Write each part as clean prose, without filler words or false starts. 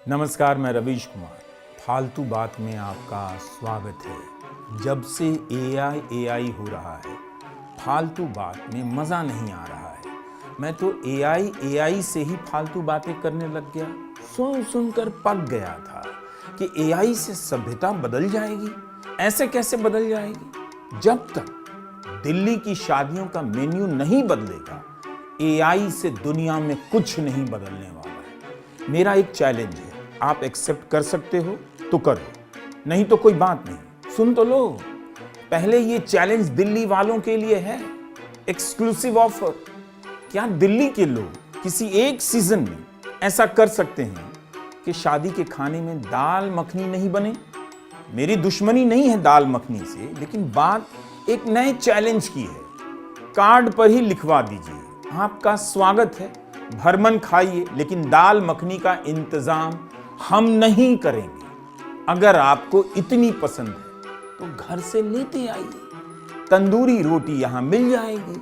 नमस्कार, मैं रवीश कुमार। फालतू बात में आपका स्वागत है। जब से एआई हो रहा है, फालतू बात में मज़ा नहीं आ रहा है। मैं तो एआई से ही फालतू बातें करने लग गया। सुनकर पक गया था कि एआई से सभ्यता बदल जाएगी। ऐसे कैसे बदल जाएगी? जब तक दिल्ली की शादियों का मेन्यू नहीं बदलेगा, एआई से दुनिया में कुछ नहीं बदलने वाला है। मेरा एक चैलेंज है, आप एक्सेप्ट कर सकते हो तो करो, नहीं तो कोई बात नहीं। सुन तो लो, पहले ये चैलेंज दिल्ली वालों के लिए है। Exclusive offer. क्या दिल्ली के लोग किसी एक सीजन में ऐसा कर सकते हैं कि शादी के खाने में दाल मखनी नहीं बने? मेरी दुश्मनी नहीं है दाल मखनी से, लेकिन बात एक नए चैलेंज की है। कार्ड पर ही लिखवा दीजिए, आपका स्वागत है, भरमन खाइए, लेकिन दाल मखनी का इंतजाम हम नहीं करेंगे। अगर आपको इतनी पसंद है तो घर से लेते आइए, तंदूरी रोटी यहां मिल जाएगी।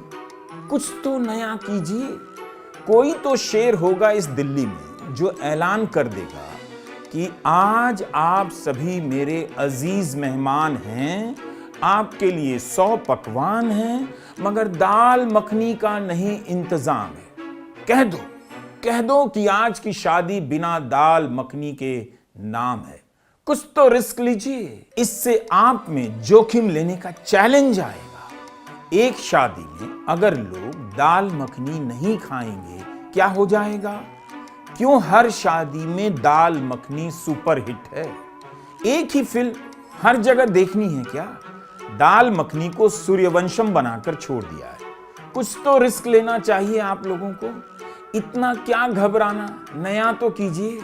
कुछ तो नया कीजिए। कोई तो शेर होगा इस दिल्ली में जो ऐलान कर देगा कि आज आप सभी मेरे अजीज मेहमान हैं, आपके लिए 100 पकवान हैं, मगर दाल मखनी का नहीं इंतजाम है। कह दो कि आज की शादी बिना दाल मखनी के नाम है। कुछ तो रिस्क लीजिए। इससे आप में जोखिम लेने का चैलेंज आएगा। एक शादी में अगर लोग दाल मखनी नहीं खाएंगे, क्या हो जाएगा? क्यों हर शादी में दाल मखनी सुपरहिट है? एक ही फिल्म हर जगह देखनी है क्या? दाल मखनी को सूर्यवंशम बनाकर छोड़ दिया है। कुछ तो रिस्क लेना चाहिए आप लोगों को। इतना क्या घबराना, नया तो कीजिए।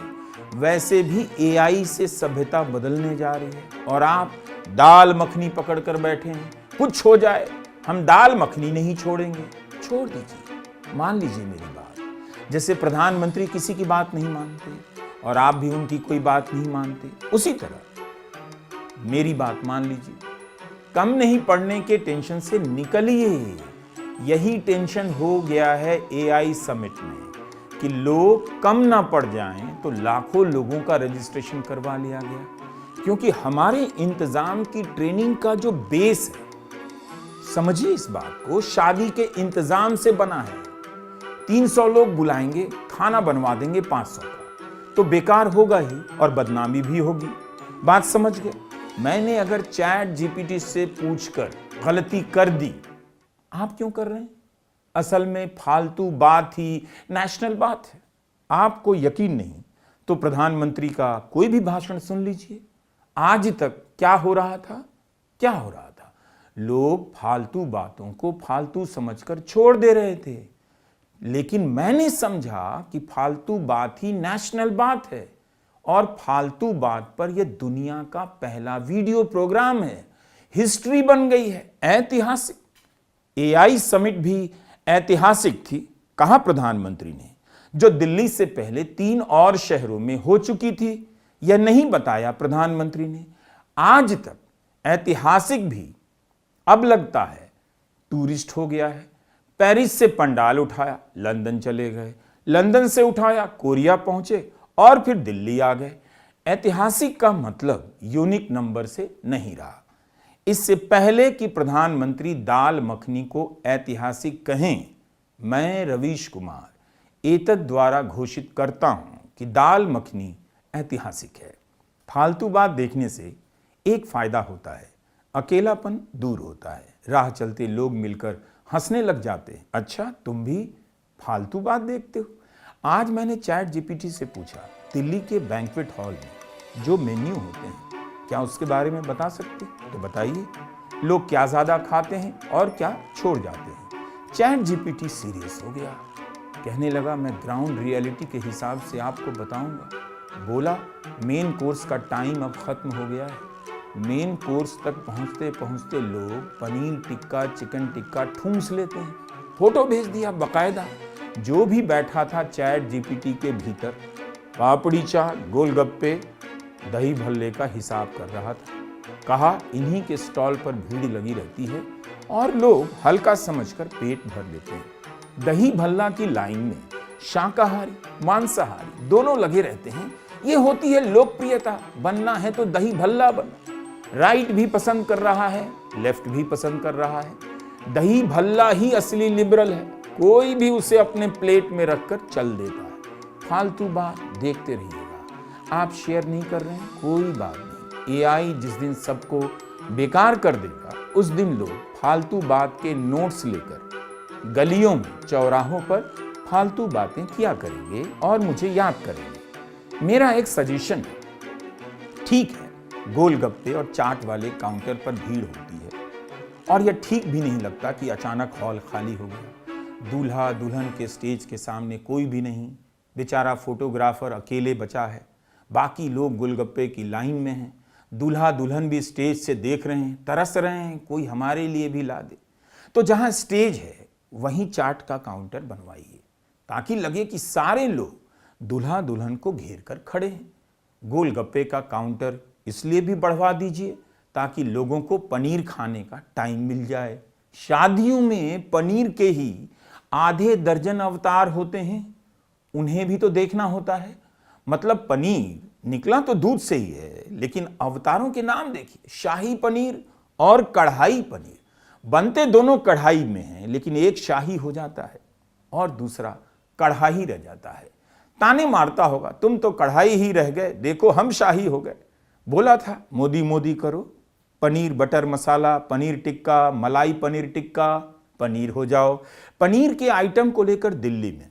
वैसे भी एआई से सभ्यता बदलने जा रही है और आप दाल मखनी पकड़कर बैठे हैं। कुछ हो जाए, हम दाल मखनी नहीं छोड़ेंगे। छोड़ दीजिए, मान लीजिए मेरी बात। जैसे प्रधानमंत्री किसी की बात नहीं मानते और आप भी उनकी कोई बात नहीं मानते, उसी तरह मेरी बात मान लीजिए। कम नहीं पढ़ने के टेंशन से निकलिए। यही टेंशन हो गया है एआई समिट में कि लोग कम ना पड़ जाएं, तो लाखों लोगों का रजिस्ट्रेशन करवा लिया गया। क्योंकि हमारे इंतजाम की ट्रेनिंग का जो बेस है, समझिए इस बात को, शादी के इंतजाम से बना है। 300 लोग बुलाएंगे, खाना बनवा देंगे 500 का, तो बेकार होगा ही और बदनामी भी होगी। बात समझ गए? मैंने अगर चैट जीपीटी से पूछकर गलती कर दी, आप क्यों कर रहे हैं? असल में फालतू बात ही नेशनल बात है। आपको यकीन नहीं तो प्रधानमंत्री का कोई भी भाषण सुन लीजिए। आज तक क्या हो रहा था? लोग फालतू बातों को फालतू समझकर छोड़ दे रहे थे, लेकिन मैंने समझा कि फालतू बात ही नेशनल बात है और फालतू बात पर यह दुनिया का पहला वीडियो प्रोग्राम है। हिस्ट्री बन गई है, ऐतिहासिक। एआई समिट भी ऐतिहासिक थी, कहा प्रधानमंत्री ने, जो दिल्ली से पहले 3 और शहरों में हो चुकी थी। यह नहीं बताया प्रधानमंत्री ने। आज तक ऐतिहासिक भी अब लगता है टूरिस्ट हो गया है। पेरिस से पंडाल उठाया, लंदन चले गए, लंदन से उठाया, कोरिया पहुंचे और फिर दिल्ली आ गए। ऐतिहासिक का मतलब यूनिक नंबर से नहीं रहा। इससे पहले कि प्रधानमंत्री दाल मखनी को ऐतिहासिक कहें, मैं रवीश कुमार एतद द्वारा घोषित करता हूं कि दाल मखनी ऐतिहासिक है। फालतू बात देखने से एक फायदा होता है, अकेलापन दूर होता है। राह चलते लोग मिलकर हंसने लग जाते हैं। अच्छा, तुम भी फालतू बात देखते हो? आज मैंने चैट जीपीटी से पूछा, दिल्ली के बैंक्वेट हॉल में जो मेन्यू होते हैं, क्या उसके बारे में बता सकते? तो बताइए, लोग क्या ज्यादा खाते हैं और क्या छोड़ जाते हैं? चैट जीपीटी सीरियस हो गया, कहने लगा, मैं ग्राउंड रियलिटी के हिसाब से आपको बताऊंगा। बोला, मेन कोर्स का टाइम अब खत्म हो गया है। मेन कोर्स तक पहुंचते पहुंचते लोग पनीर टिक्का, चिकन टिक्का ठूंस लेते हैं। फोटो भेज दिया बाकायदा। जो भी बैठा था चैट जीपीटी के भीतर, पापड़ी चाट, गोलगप्पे, दही भल्ले का हिसाब कर रहा था। कहा, इन्हीं के स्टॉल पर भीड़ लगी रहती है और लोग हल्का समझकर पेट भर लेते हैं। दही भल्ला की लाइन में शाकाहारी मांसाहारी दोनों लगे रहते हैं। ये होती है लोकप्रियता। बनना है तो दही भल्ला बन। राइट भी पसंद कर रहा है, लेफ्ट भी पसंद कर रहा है। दही भल्ला ही असली लिबरल है। कोई भी उसे अपने प्लेट में रखकर चल देता है। फालतू बात देखते रहिएगा। आप शेयर नहीं कर रहे हैं, कोई बात नहीं। एआई जिस दिन सबको बेकार कर देगा, उस दिन लोग फालतू बात के नोट्स लेकर गलियों में, चौराहों पर फालतू बातें किया करेंगे और मुझे याद करेंगे। मेरा एक सजेशन है, ठीक है गोलगप्पे और चाट वाले काउंटर पर भीड़ होती है और यह ठीक भी नहीं लगता कि अचानक हॉल खाली हो गया। दूल्हा दुल्हन के स्टेज के सामने कोई भी नहीं, बेचारा फोटोग्राफर अकेले बचा है। बाकी लोग गोलगप्पे की लाइन में हैं। दूल्हा दुल्हन भी स्टेज से देख रहे हैं, तरस रहे हैं, कोई हमारे लिए भी ला दे। तो जहां स्टेज है वहीं चाट का काउंटर बनवाइए, ताकि लगे कि सारे लोग दूल्हा दुल्हन को घेर कर खड़े हैं। गोलगप्पे का काउंटर इसलिए भी बढ़वा दीजिए ताकि लोगों को पनीर खाने का टाइम मिल जाए। शादियों में पनीर के ही आधे दर्जन अवतार होते हैं, उन्हें भी तो देखना होता है। मतलब पनीर निकला तो दूध से ही है, लेकिन अवतारों के नाम देखिए, शाही पनीर और कढ़ाई पनीर। बनते दोनों कढ़ाई में हैं, लेकिन एक शाही हो जाता है और दूसरा कढ़ाई रह जाता है। ताने मारता होगा, तुम तो कढ़ाई ही रह गए, देखो हम शाही हो गए। बोला था मोदी मोदी करो, पनीर बटर मसाला, पनीर टिक्का, मलाई पनीर टिक्का, पनीर हो जाओ। पनीर के आइटम को लेकर दिल्ली में,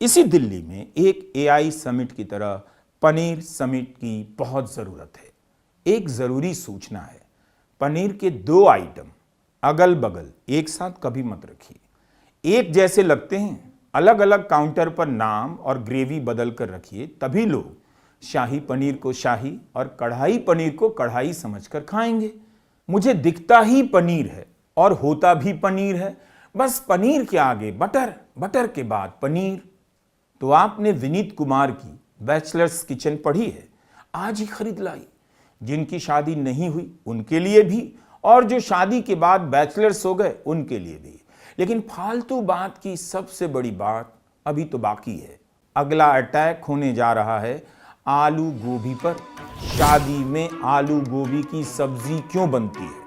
इसी दिल्ली में एक एआई समिट की तरह पनीर समिट की बहुत ज़रूरत है। एक ज़रूरी सूचना है, पनीर के 2 आइटम अगल बगल एक साथ कभी मत रखिए। एक जैसे लगते हैं, अलग अलग काउंटर पर नाम और ग्रेवी बदल कर रखिए, तभी लोग शाही पनीर को शाही और कढ़ाई पनीर को कढ़ाई समझकर खाएंगे। मुझे दिखता ही पनीर है और होता भी पनीर है, बस पनीर के आगे बटर, बटर के बाद पनीर। तो आपने विनीत कुमार की बैचलर्स किचन पढ़ी है, आज ही खरीद लाई। जिनकी शादी नहीं हुई उनके लिए भी, और जो शादी के बाद बैचलर्स हो गए उनके लिए भी। लेकिन फालतू बात की सबसे बड़ी बात अभी तो बाकी है। अगला अटैक होने जा रहा है आलू गोभी पर। शादी में आलू गोभी की सब्जी क्यों बनती है?